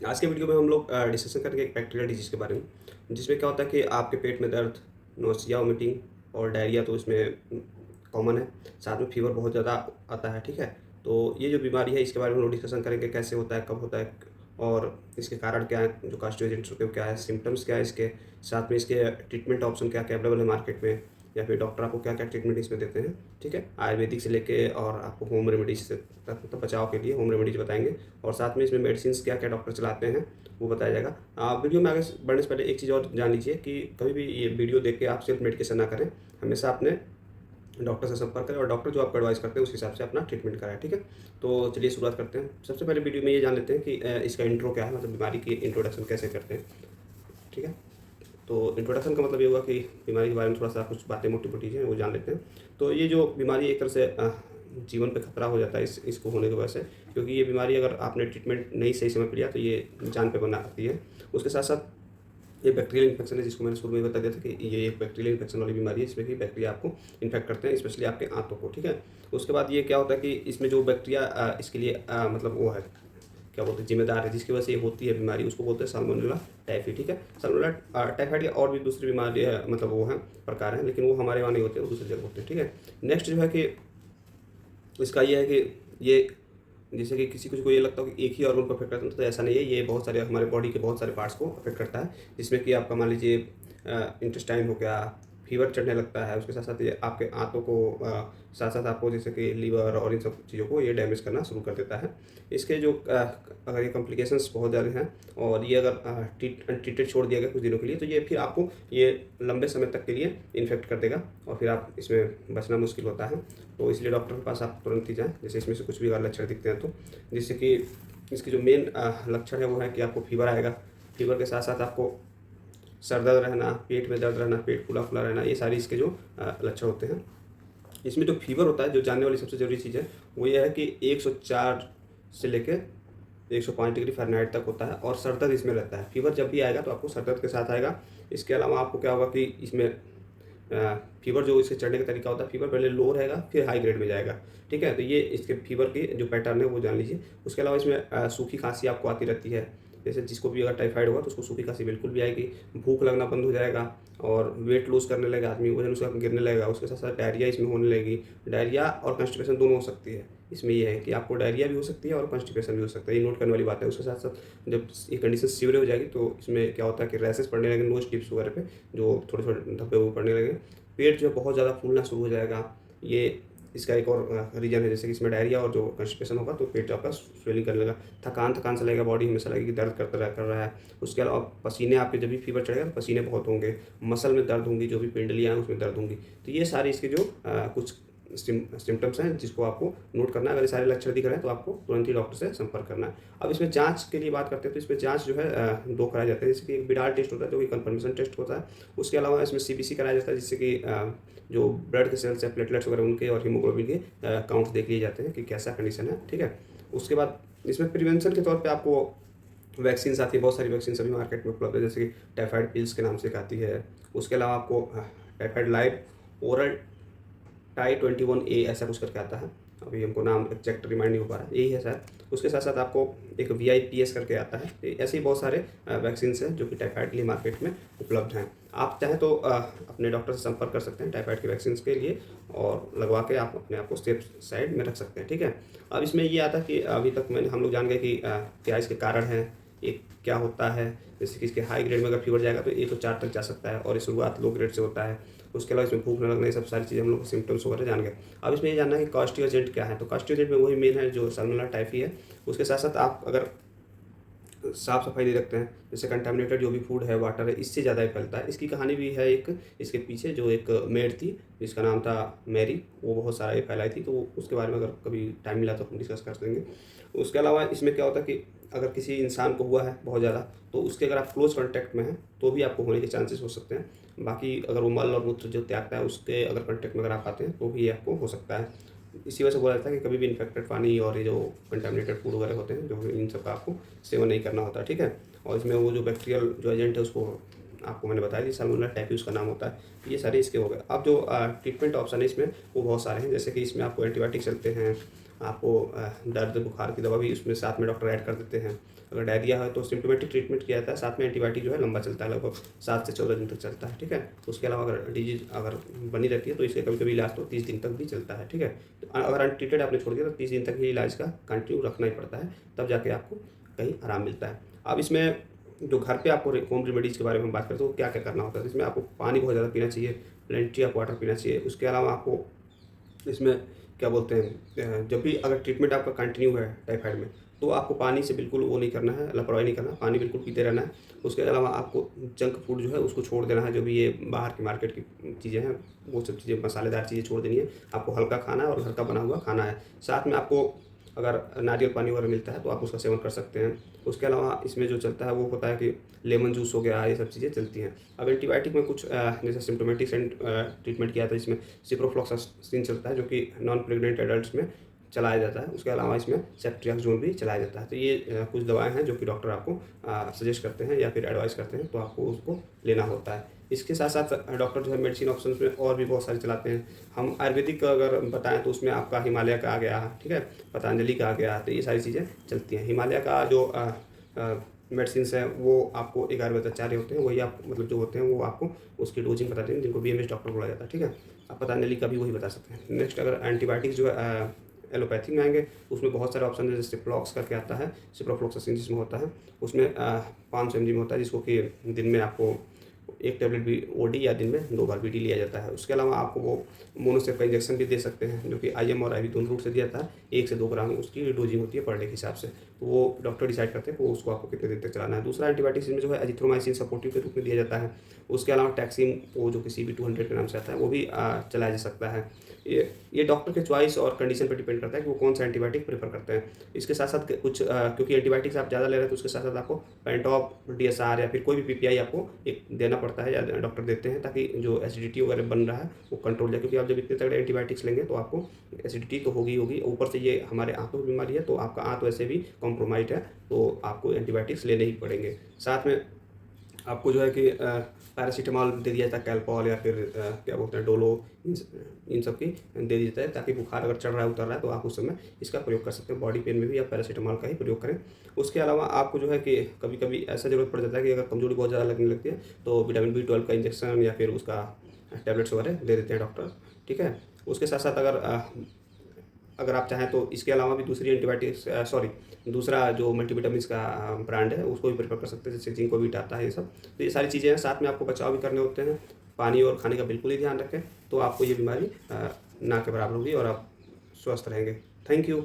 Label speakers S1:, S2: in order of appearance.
S1: आज के वीडियो में हम लोग डिस्कशन करेंगे एक बैक्टीरियल डिजीज़ के बारे में, जिसमें क्या होता है कि आपके पेट में दर्द, नौसिया, वोमिटिंग और डायरिया तो इसमें कॉमन है। साथ में फीवर बहुत ज़्यादा आता है, ठीक है? तो ये जो बीमारी है इसके बारे में हम लोग डिस्कशन करेंगे, कैसे होता है, कब होता है और इसके कारण क्या है, जो कास्टियो एजेंट्स होते हैं वो क्या है, सिम्पटम्स क्या है इसके, साथ में इसके ट्रीटमेंट ऑप्शन क्या-क्या अवेलेबल है मार्केट में, या फिर डॉक्टर आपको क्या-क्या ट्रीटमेंट इसमें देते हैं, ठीक है? आयुर्वेदिक से लेके और आपको होम रेमेडीज़ से तक मतलब बचाव के लिए होम रेमेडीज़ बताएँगे और साथ में इसमें मेडिसिन्स क्या-क्या डॉक्टर चलाते हैं, वो बताया जाएगा। वीडियो में आगे बढ़ने से पहले एक चीज़ और जान लीजिए कि कभी भी ये वीडियो देख के आप सेल्फ मेडिकेशन ना करें। हमेशा अपने डॉक्टर से संपर्क करें और डॉक्टर जो आपको एडवाइस करते हैं उस हिसाब से अपना ट्रीटमेंट कराएँ, ठीक है? तो चलिए शुरुआत करते हैं। सबसे पहले वीडियो में ये जान लेते हैं कि इसका इंट्रो क्या है, मतलब बीमारी की इंट्रोडक्शन कैसे करते हैं, ठीक है? तो इंट्रोडक्शन का मतलब ये हुआ कि बीमारी के बारे में थोड़ा-सा कुछ बातें मोटी-मोटी हैं वो जान लेते हैं। तो ये जो बीमारी एक तरह से जीवन पे खतरा हो जाता है इसको होने की वजह से, क्योंकि ये बीमारी अगर आपने ट्रीटमेंट नहीं सही समय पे लिया तो ये जान पे बना आती है। उसके साथ-साथ ये बैक्टीरियल इन्फेक्शन है, जिसको मैंने शुरू में बता दिया था कि ये एक बैक्टीरियल इन्फेक्शन वाली बीमारी है, जिसमें कि बैक्टीरिया आपको इन्फेक्ट करते हैं, स्पेशली आपके आंतों को, ठीक है? उसके बाद ये क्या होता है कि इसमें जो बैक्टीरिया इसके लिए मतलब वो है, क्या बोलते हैं, ज़िम्मेदार है, जिसकी वजह से ये होती है बीमारी, उसको बोलते हैं साल्मोनेला टाइफी, ठीक है? साल्मोनेला टाइफाइड या और भी दूसरी बीमारी है, मतलब वो हैं, प्रकार हैं, लेकिन वो हमारे वहाँ नहीं होते, वो दूसरी जगह होते हैं, ठीक है? नेक्स्ट जो है कि इसका ये है कि ये जैसे कि किसी को ये लगता हो कि एक ही ऑर्गन को अफ़ेक्ट करता है, तो ऐसा नहीं है, ये बहुत सारे हमारे बॉडी के बहुत सारे पार्ट्स को अफ़ेक्ट करता है, जिसमें कि आपका मान लीजिए इंटेस्टाइन हो गया, फ़ीवर चढ़ने लगता है, उसके साथ-साथ ये आपके आंतों को साथ-साथ आपको जैसे कि लीवर और इन सब चीज़ों को ये डैमेज करना शुरू कर देता है। इसके जो अगर ये कॉम्प्लिकेशंस बहुत ज़्यादा हैं और ये अगर अनट्रीटेड छोड़ दिया गया कुछ दिनों के लिए, तो ये फिर आपको ये लंबे समय तक के लिए इन्फेक्ट कर देगा और फिर आप इसमें बचना मुश्किल होता है। तो इसलिए डॉक्टर के पास आप तुरंत ही जाएँ, जैसे इसमें से कुछ भी अगर लक्षण दिखते हैं तो। जिससे कि इसकी जो मेन लक्षण है वो है कि आपको फ़ीवर आएगा। फ़ीवर के साथ-साथ आपको सर दर्द रहना, पेट में दर्द रहना, पेट फूला-फूला रहना, ये सारी इसके जो लक्षण होते हैं। इसमें जो फ़ीवर होता है, जो जानने वाली सबसे ज़रूरी चीज़ है, वो ये है कि 104 से लेके 105 डिग्री फ़ारेनहाइट तक होता है और सर दर्द इसमें रहता है। फ़ीवर जब भी आएगा तो आपको सर दर्द के साथ आएगा। इसके अलावा आपको क्या होगा कि इसमें फ़ीवर जो इसके चढ़ने का तरीका होता है, फ़ीवर पहले लो रहेगा, फिर हाई ग्रेड में जाएगा, ठीक है? तो ये इसके फ़ीवर की जो पैटर्न है वो जान लीजिए। उसके अलावा इसमें सूखी खाँसी आपको आती रहती है। जैसे जिसको भी अगर टाइफाइड होगा तो उसको सूखी खाँसी बिल्कुल भी आएगी, भूख लगना बंद हो जाएगा और वेट लूज़ करने लगेगा आदमी, वज़न उसका गिरने लगेगा। उसके साथ-साथ डायरिया इसमें होने लगेगी। डायरिया और कॉन्स्टिपेशन दोनों हो सकती है। इसमें ये है कि आपको डायरिया भी हो सकती है और कॉन्स्टिपेशन भी हो सकता है, ये नोट करने वाली बात है। उसके साथ-साथ जब ये कंडीशन सीवियर हो जाएगी तो इसमें क्या होता है कि रैशेज़ पड़ने लगेंगे नोज़ टिप्स वगैरह पे, जो थोड़े-थोड़े धब्बे वो पड़ने लगेंगे। पेट जो है बहुत ज़्यादा फूलना शुरू हो जाएगा। ये इसका एक और रीज़न है, जैसे कि इसमें डायरिया और जो कॉन्स्टिपेशन होगा तो पेट आपका स्वेलिंग करने लगेगा। थकान-थकान सा लगेगा, बॉडी हमेशा लगेगी दर्द कर रहा है। उसके अलावा पसीने आपके जब भी फ़ीवर चढ़ेगा तो पसीने बहुत होंगे, मसल में दर्द होंगी, जो भी पिंडलियाँ हैं उसमें दर्द होंगी। तो ये सारे इसके जो कुछ सिम्पटम्स हैं जिसको आपको नोट करना है। अगर ये सारे लक्षण दिख रहे हैं तो आपको तुरंत ही डॉक्टर से संपर्क करना है। अब इसमें जाँच के लिए बात करते हैं तो इसमें जाँच जो है 2 कराए जाते हैं। जैसे कि एक बिडाल टेस्ट होता है जो कि कन्फर्मेशन टेस्ट होता है। उसके अलावा इसमें सीबीसी कराया जाता है, जिससे कि जो ब्लड के सेल्स हैं, प्लेटलेट्स वगैरह उनके और हीमोग्लोबिन के काउंट देख लिए जाते हैं कि कैसा कंडीशन है, ठीक है? उसके बाद इसमें प्रिवेंशन के तौर पे आपको वैक्सीन्स आती है, बहुत सारी वैक्सीन अभी मार्केट में उपलब्ध है, जैसे कि टाइफाइड पिल्स के नाम से एक आती है। उसके अलावा आपको टाइफाइड लाइव ओरल टाई 21 ए ऐसा कुछ करके आता है, अभी हमको नाम एग्जैक्ट रिमाइंड नहीं हो पा रहा है, यही है शायद। उसके साथ साथ आपको एक VIPS करके आता है। तो ऐसे ही बहुत सारे वैक्सीन्स हैं जो कि टाइफाइड के लिए मार्केट में उपलब्ध हैं। आप चाहें तो अपने डॉक्टर से संपर्क कर सकते हैं टाइफाइड के वैक्सीन्स के लिए और लगवा के आप अपने आप को सेफ साइड में रख सकते हैं, ठीक है? अब इसमें ये आता है कि अभी तक हम लोग जान गए कि क्या इसके कारण हैं, ये क्या होता है। जैसे कि इसके हाई ग्रेड में अगर फीवर जाएगा तो 104 तक जा सकता है और ये शुरुआत लो ग्रेड से होता है। उसके अलावा इसमें भूख न लगना, ये सब सारी चीज़ें हम लोग सिम्पटम्स वगैरह जान गए। अब इसमें ये जानना है कि कास्टियो एजेंट क्या है, तो कास्टियो एजेंट में वही मेन है जो साल्मोनेला टाइफी है। उसके साथ साथ आप अगर साफ सफाई नहीं रखते हैं, जैसे कंटामिनेटेड जो भी फूड है, वाटर है, इससे ज़्यादा ही फैलता है। इसकी कहानी भी है एक, इसके पीछे जो एक मेड थी जिसका नाम था मैरी, वो बहुत सारा ये फैलाई थी, तो उसके बारे में अगर कभी टाइम मिला तो हम डिस्कस कर देंगे। उसके अलावा इसमें क्या होता है कि अगर किसी इंसान को हुआ है बहुत ज़्यादा, तो उसके अगर आप क्लोज कॉन्टैक्ट में हैं तो भी आपको होने के चांसेस हो सकते हैं। बाकी अगर वो मल और मूत्र जो त्यागता है उसके अगर कॉन्टैक्ट में अगर आप आते हैं तो भी ये आपको हो सकता है। इसी वजह से बोला जाता है कि कभी भी इन्फेक्टेड पानी और ये जो कंटामिनेटेड फूड वगैरह होते हैं, जो इन सब का आपको सेवन नहीं करना होता, ठीक है? और इसमें वो जो बैक्टीरियल जो एजेंट है उसको आपको मैंने बताया कि साल्मोनेला टाइफी उसका नाम होता है। ये सारे इसके हो गए। अब जो ट्रीटमेंट ऑप्शन है इसमें वो बहुत सारे हैं, जैसे कि इसमें आपको एंटीबायोटिक चलते हैं आपको दर्द बुखार की दवा भी उसमें साथ में डॉक्टर ऐड कर देते हैं। अगर डायरिया है तो सिम्टोमेटिक ट्रीटमेंट किया जाता है, साथ में एंटीबायोटिक जो है लंबा चलता है, लगभग 7 से 14 दिन तक चलता है, ठीक है। तो उसके अलावा अगर डिजीज़ अगर बनी रहती है तो इसके कभी-कभी इलाज तो 30 दिन तक भी चलता है, ठीक है। तो अगर अनट्रीटेड आपने छोड़ दिया तो 30 दिन तक ही इलाज का कंटिन्यू रखना ही पड़ता है, तब जाके आपको कहीं आराम मिलता है। अब इसमें जो घर पे आपको होम रेमेडीज़ के बारे में हम बात करते हैं तो क्या-क्या करना होता है। इसमें आपको पानी बहुत ज़्यादा पीना चाहिए, प्लेंटी ऑफ वाटर पीना चाहिए। उसके अलावा आपको इसमें क्या बोलते हैं, जब भी अगर ट्रीटमेंट आपका कंटिन्यू है टाइफाइड में, तो आपको पानी से बिल्कुल वो नहीं करना है, लापरवाही नहीं करना, पानी बिल्कुल पीते रहना है। उसके अलावा आपको जंक फूड जो है उसको छोड़ देना है, जो भी ये बाहर की मार्केट की चीज़ें हैं, वो सब चीज़ें मसालेदार चीज़ें छोड़ देनी है। आपको हल्का खाना है और घर का बना हुआ खाना है। साथ में आपको अगर नारियल पानी वगैरह मिलता है तो आप उसका सेवन कर सकते हैं। उसके अलावा इसमें जो चलता है वो होता है कि लेमन जूस हो गया, ये सब चीज़ें चलती हैं। अब एंटीबायोटिक में कुछ जैसे सिम्प्टोमेटिक ट्रीटमेंट किया था, इसमें सिप्रोफ्लॉक्सासिन चलता है जो कि नॉन प्रेग्नेंट एडल्ट्स में चलाया जाता है। उसके अलावा इसमें सेफ्ट्रियाक्सोन भी चलाया जाता है। तो ये कुछ दवाएँ हैं जो कि डॉक्टर आपको सजेस्ट करते हैं या फिर एडवाइस करते हैं, तो आपको उसको लेना होता है। इसके साथ-साथ डॉक्टर जो है मेडिसिन ऑप्शंस में और भी बहुत सारे चलाते हैं। हम आयुर्वेदिक का अगर बताएँ तो उसमें आपका हिमालय का आ गया, ठीक है, पतंजलि का आ गया, तो ये सारी चीज़ें चलती हैं। हिमालय का जो मेडिसिन्स हैं वो आपको एक आयुर्वेदाचार्य होते हैं, वही आप मतलब जो होते हैं वो आपको उसकी डोजिंग बताते हैं, जिनको बीएमएस डॉक्टर बोला जाता है, ठीक है। आप पतंजलि का भी वही बता सकते हैं। नेक्स्ट अगर एंटीबायोटिक्स जो है एलोपैथी में आएँगे, उसमें बहुत सारे ऑप्शन है, जैसे सिप्रोफ्लॉक्स करके आता है, सिप्रोफ्लॉक्सासिन जिसमें होता है, उसमें 500 mg में होता है, जिसको कि दिन में आपको 1 टैबलेट भी ओडी या दिन में 2 बार बीडी लिया जाता है। उसके अलावा आपको वो मोनोसेप का इंजेक्शन भी दे सकते हैं, जो कि आईएम और आईवी दोनों रूट से दिया जाता है। 1 से 2 ग्राम उसकी डोजिंग होती है पर डे के हिसाब से। तो वो डॉक्टर डिसाइड करते हैं कि वो उसको आपको कितने दिन तक चलाना है। दूसरा एंटीबायोटिक्स में जो है एजिथ्रोमाइसिन सपोर्टिव के रूप में दिया जाता है। उसके अलावा टैक्सिम, वो जो कि CB200 के नाम से आता है, वो भी चलाया जा सकता है। ये डॉक्टर के चॉइस और कंडीशन पर डिपेंड करता है कि वो कौन सा एंटीबायोटिक प्रेफर करते हैं। इसके साथ-साथ कुछ क्योंकि एंटीबायोटिक्स आप ज़्यादा ले रहे हैं तो उसके साथ-साथ आपको पेंटॉप, डीएसआर या फिर कोई भी पीपीआई आपको एक देना पड़ता है या डॉक्टर देते हैं, ताकि जो एसिडिटी वगैरह बन रहा है वो कंट्रोल जाए। क्योंकि आप जब इतने तगड़े एंटीबायोटिक्स लेंगे तो आपको एसिडिटी तो होगी ही होगी, ऊपर से ये हमारे आँतों की बीमारी है, तो आपका आँत वैसे भी कॉम्प्रोमाइज़ है, तो आपको एंटीबायोटिक्स लेने ही पड़ेंगे। साथ में आपको जो है कि पैरासिटामॉल दे दिया जाता है, कैल्पॉल या फिर क्या बोलते हैं डोलो, इन सब की दे दिया जाता है, ताकि बुखार अगर चढ़ रहा है उतर रहा है तो आप उस समय इसका प्रयोग कर सकते हैं। बॉडी पेन में भी आप पैरासिटामॉल का ही प्रयोग करें। उसके अलावा आपको जो है कि कभी-कभी ऐसा ज़रूरत पड़ जाता है कि अगर कमज़ोरी बहुत ज़्यादा लगने लगती है तो विटामिन B12 का इंजेक्शन या फिर उसका टैबलेट्स वगैरह दे देते हैं डॉक्टर, ठीक है। उसके साथ-साथ अगर आप चाहें तो इसके अलावा भी दूसरी एंटीबायोटिक्स दूसरा जो मल्टीविटामिन्स का ब्रांड है उसको भी प्रेफर कर सकते हैं, जैसे जिंकोविट आता है, ये सब। तो ये सारी चीज़ें हैं, साथ में आपको बचाव भी करने होते हैं। पानी और खाने का बिल्कुल ही ध्यान रखें, तो आपको ये बीमारी ना के बराबर होगी और आप स्वस्थ रहेंगे। Thank you.